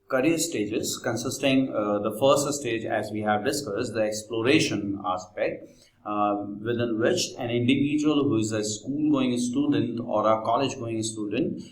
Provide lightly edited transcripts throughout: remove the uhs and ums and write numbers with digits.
career stages consisting the first stage, as we have discussed, the exploration aspect, within which an individual who is a school going student or a college going student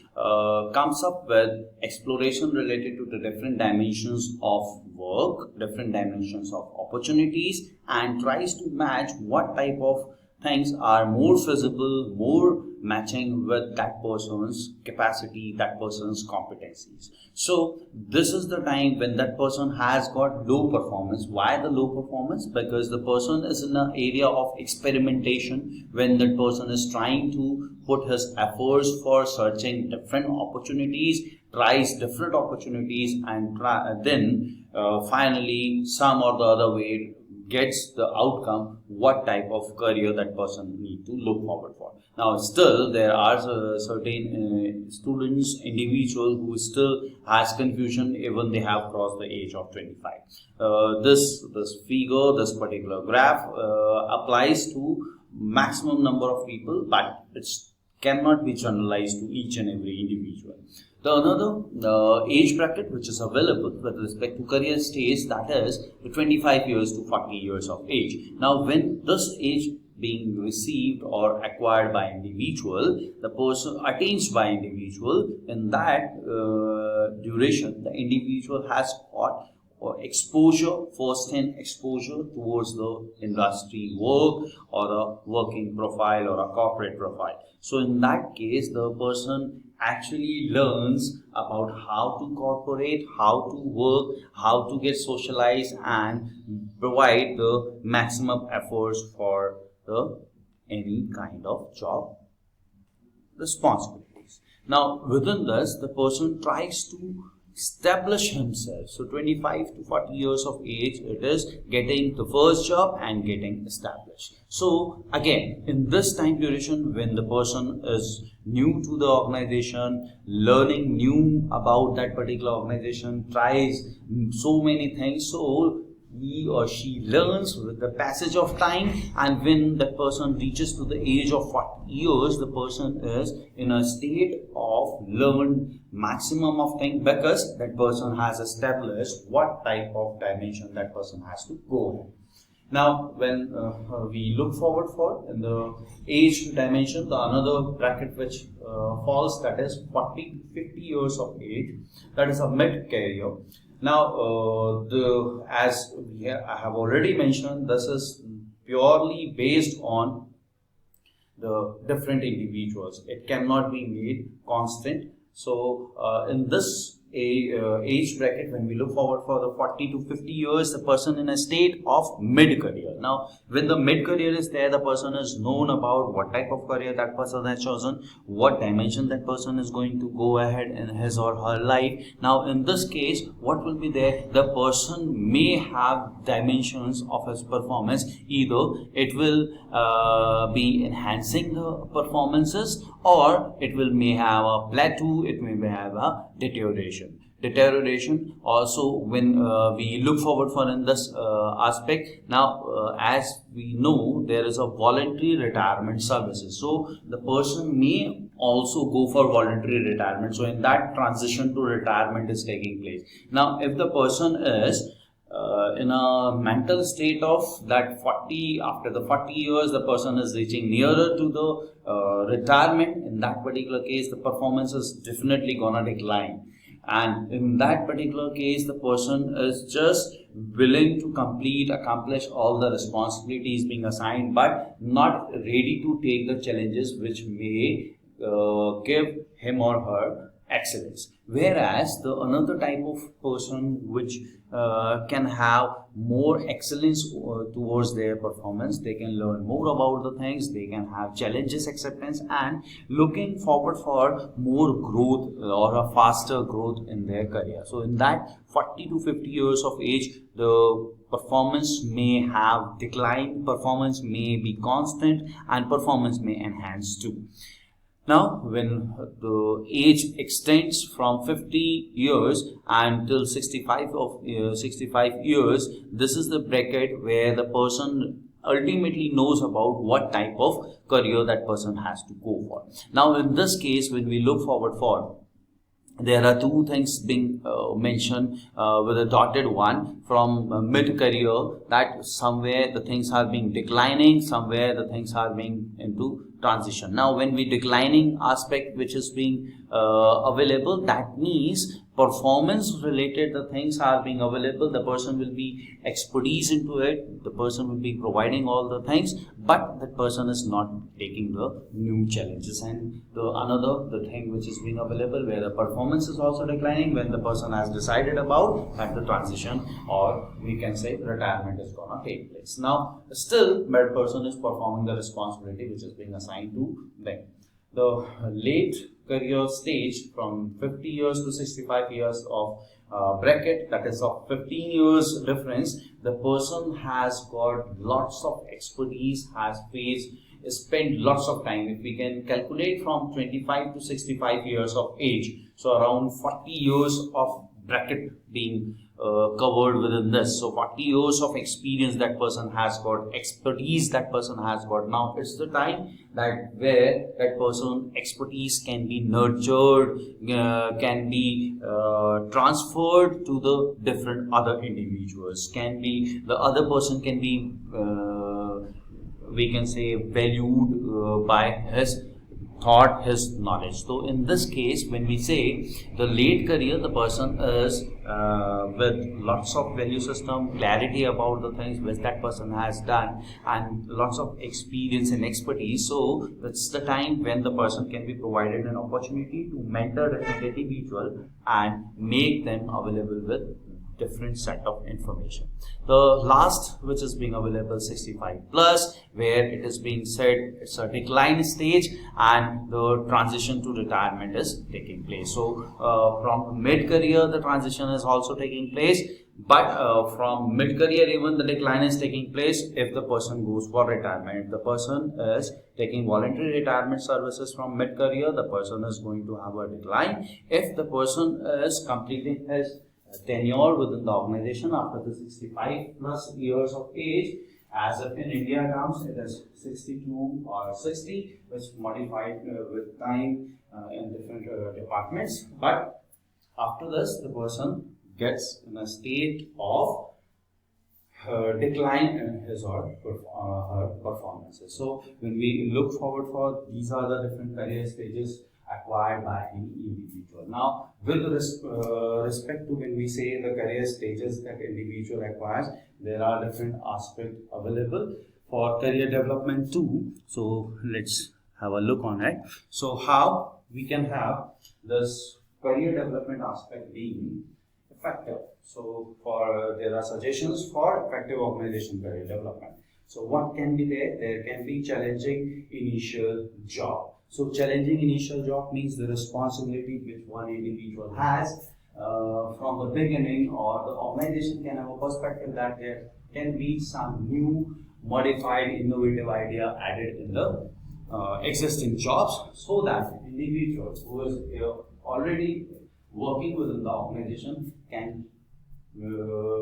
comes up with exploration related to the different dimensions of work, different dimensions of opportunities, and tries to match what type of things are more feasible, more matching with that person's capacity, that person's competencies. So this is the time when that person has got low performance. Why the low performance? Because the person is in an area of experimentation, when that person is trying to put his efforts for searching different opportunities, tries different opportunities, and then finally some or the other way gets the outcome, what type of career that person need to look forward for. Now still there are certain students, individual who still has confusion even they have crossed the age of 25. This figure, this particular graph applies to maximum number of people, but it cannot be generalized to each and every individual. The another age bracket which is available with respect to career stage, that is 25 years to 40 years of age. Now when this age being received or acquired by individual, the person attains by individual, in that duration the individual has got exposure, first-hand exposure towards the industry work or a working profile or a corporate profile. So in that case the person actually learns about how to cooperate, how to work, how to get socialized, and provide the maximum efforts for any kind of job responsibilities. Now within this the person tries to establish himself. So 25 to 40 years of age, it is getting the first job and getting established. So again, in this time duration when the person is new to the organization, learning new about that particular organization, tries so many things, so he or she learns with the passage of time, and when that person reaches to the age of 40 years, the person is in a state of learned maximum of things, because that person has established what type of dimension that person has to go in. Now when we look forward for in the age dimension, the another bracket which falls, that is 40 to 50 years of age, that is a mid-career. Now as I have already mentioned, this is purely based on the different individuals. It cannot be made constant. So in this age bracket, when we look forward for the 40 to 50 years, the person in a state of mid-career. Now when the mid-career is there, the person is known about what type of career that person has chosen, what dimension that person is going to go ahead in his or her life. Now in this case, what will be there? The person may have dimensions of his performance. Either it will be enhancing the performances, or it will may have a plateau, it may have a deterioration. Also when we look forward for in this aspect. Now as we know, there is a voluntary retirement services, so the person may also go for voluntary retirement. So in that, transition to retirement is taking place. Now if the person is in a mental state of that 40, after the 40 years the person is reaching nearer to the retirement, in that particular case the performance is definitely gonna decline. And in that particular case, the person is just willing to accomplish all the responsibilities being assigned, but not ready to take the challenges which may give him or her excellence. Whereas the another type of person which can have more excellence towards their performance, they can learn more about the things, they can have challenges acceptance, and looking forward for more growth or a faster growth in their career. So in that 40 to 50 years of age, the performance may have declined, performance may be constant, and performance may enhance too. Now, when the age extends from 50 years until 65 years, this is the bracket where the person ultimately knows about what type of career that person has to go for. Now, in this case, when we look forward for there are two things being mentioned with a dotted one from mid-career, that somewhere the things are being declining, somewhere the things are being into transition. Now when we declining aspect which is being available, that means performance related the things are being available, the person will be expertise into it, the person will be providing all the things, but that person is not taking the new challenges. And the thing which is being available where the performance is also declining, when the person has decided about that the transition, or we can say retirement, is gonna take place. Now still that person is performing the responsibility which is being assigned to them. The late career stage from 50 years to 65 years of bracket, that is of 15 years difference, the person has got lots of expertise, has spent lots of time. If we can calculate from 25 to 65 years of age, so around 40 years of bracket being covered within this. So 40 years of experience that person has got, expertise that person has got. Now it's the time that where that person expertise can be nurtured, can be transferred to the different other individuals, can be the other person can be we can say valued by his thought, his knowledge. So in this case, when we say the late career, the person is with lots of value system, clarity about the things which that person has done, and lots of experience and expertise. So that's the time when the person can be provided an opportunity to mentor different individual and make them available with different set of information. The last which is being available 65 plus, where it is being said it's a decline stage and the transition to retirement is taking place. So from mid-career the transition is also taking place, but from mid-career even the decline is taking place if the person goes for retirement. If the person is taking voluntary retirement services from mid-career, the person is going to have a decline. If the person is completing his tenure within the organization after the 65 plus years of age, as if in India terms it is 62 or 60, which modified with time in different departments. But after this, the person gets in a state of decline in his or her performances. So when we look forward for, these are the different career stages acquired by any individual. Now, with respect to when we say the career stages that individual acquires, there are different aspects available for career development too. So let's have a look on it. So how we can have this career development aspect being effective. So for there are suggestions for effective organization career development. So what can be there? There can be challenging initial job. So challenging initial job means the responsibility which one individual has from the beginning, or the organization can have a perspective that there can be some new, modified, innovative idea added in the existing jobs, so that individual who is already working within the organization can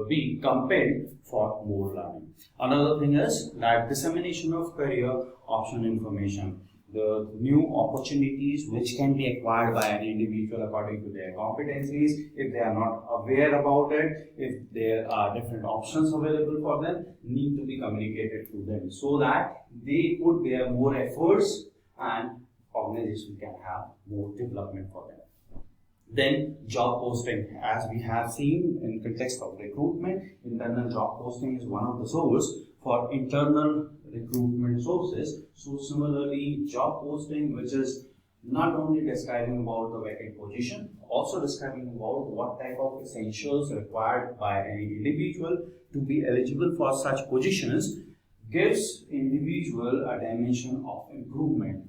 be compelled for more learning. Another thing is that dissemination of career option information, the new opportunities which can be acquired by an individual according to their competencies. If they are not aware about it, if there are different options available for them, need to be communicated to them so that they put their more efforts and organization can have more development for them. Then job posting, as we have seen in context of recruitment, internal job posting is one of the source for internal recruitment sources. So similarly, job posting, which is not only describing about the vacant position, also describing about what type of essentials required by any individual to be eligible for such positions, gives individual a dimension of improvement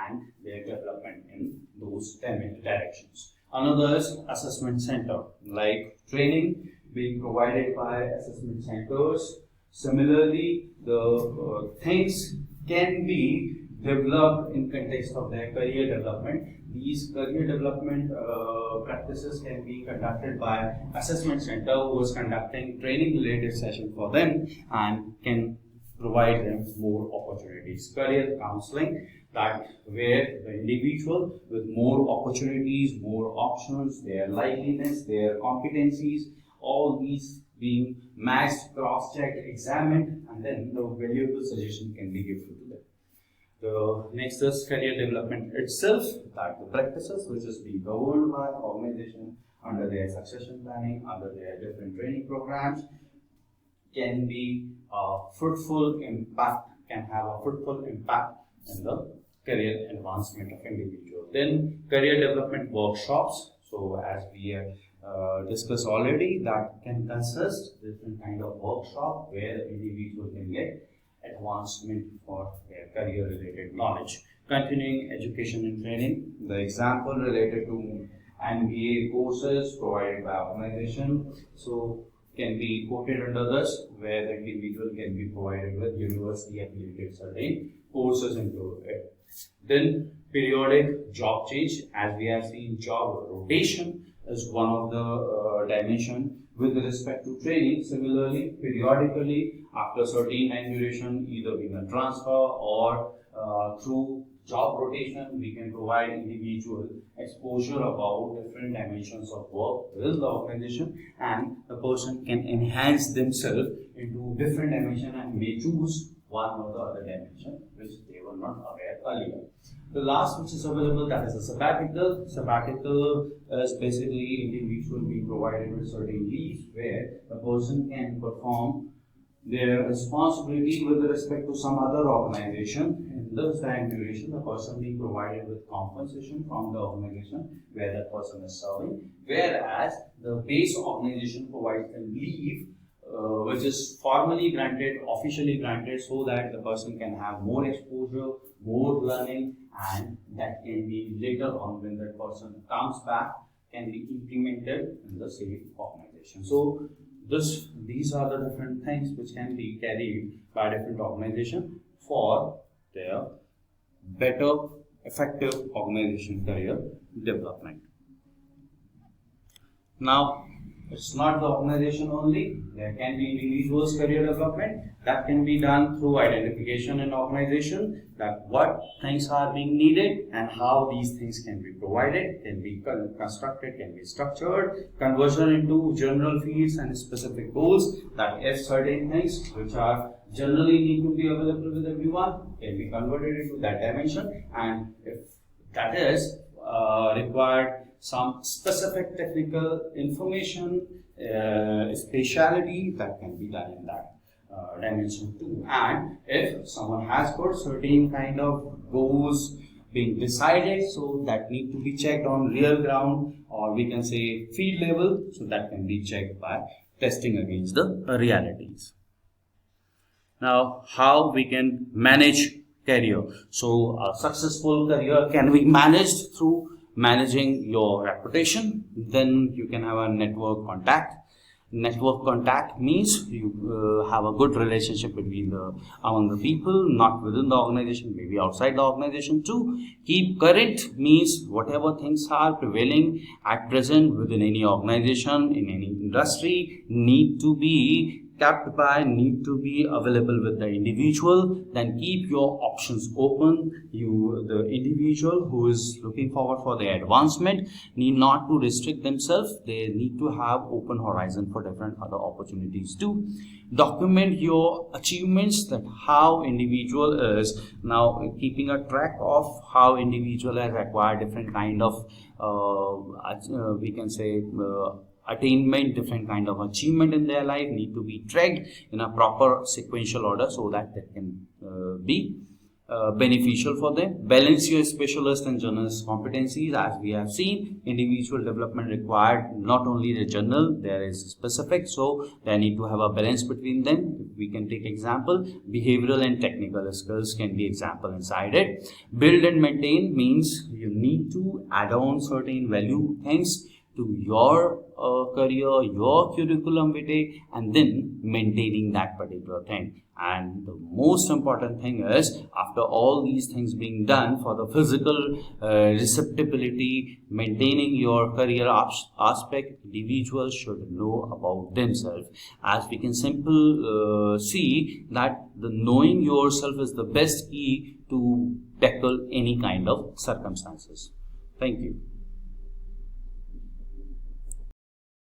and their development in those directions. Another is assessment center, like training being provided by assessment centers. Similarly, the things can be developed in context of their career development. These career development practices can be conducted by assessment center, who is conducting training related session for them and can provide them more opportunities. Career counseling. that where the individual with more opportunities, more options, their liveliness, their competencies, all these being matched, cross-checked, examined, and then the valuable suggestion can be given to them. The next is career development itself, that the practices which is being governed by organization under their succession planning, under their different training programs, can be a fruitful impact, can have a fruitful impact in the career advancement of individual. Then career development workshops. So as we have discussed already, that can consist different kind of workshop where individual can get advancement for their career related knowledge. Continuing education and training. The example related to MBA courses provided by organization. So can be quoted under this, where the individual can be provided with university affiliated certain courses included. Then periodic job change, as we have seen, job rotation is one of the dimension with respect to training. Similarly, periodically after certain time duration, either being a transfer or through job rotation, we can provide individual exposure about different dimensions of work within the organization, and the person can enhance themselves into different dimension and may choose one or the other dimension which they were not aware earlier. The last which is available, that is a sabbatical. Sabbatical is basically individual being provided with certain leaves where the person can perform their responsibility with respect to some other organization. In this time duration, the person being provided with compensation from the organization where that person is serving, whereas the base organization provides them leave which is formally granted, officially granted, so that the person can have more exposure, more learning, and that can be later on when that person comes back can be implemented in the same organization. So these are the different things which can be carried by different organizations for their better, effective organization career development. Now, it's not the organization only. There can be individuals' career development that can be done through identification in organization, that what things are being needed and how these things can be provided, can be constructed, can be structured, conversion into general fields and specific goals, that if certain things which are generally need to be available with everyone can be converted into that dimension, and if that is required some specific technical information, speciality, that can be done in that dimension too. And if someone has got certain kind of goals being decided, so that need to be checked on real ground, or we can say field level, so that can be checked by testing against the realities. Now, how we can manage career? So a successful career can be managed through managing your reputation. Then you can have a network contact. Network contact means you have a good relationship between among the people, not within the organization, maybe outside the organization too. Keep current means whatever things are prevailing at present within any organization, in any industry, need to be kept by, need to be available with the individual. Then keep your options open. The individual who is looking forward for their advancement need not to restrict themselves. They need to have open horizon for different other opportunities too. Document your achievements, that how individual is now keeping a track of how individual has acquired different kind of we can say attainment, different kind of achievement in their life need to be tracked in a proper sequential order, so that can be beneficial for them. Balance your specialist and generalist competencies. As we have seen, individual development required not only the general, there is specific, so they need to have a balance between them. We can take example, behavioral and technical skills can be example inside it. Build and maintain means you need to add on certain value things to your career, your curriculum vitae, and then maintaining that particular thing. And the most important thing is, after all these things being done for the physical receptibility, maintaining your career aspect, individuals should know about themselves. As we can simply see that the knowing yourself is the best key to tackle any kind of circumstances. Thank you.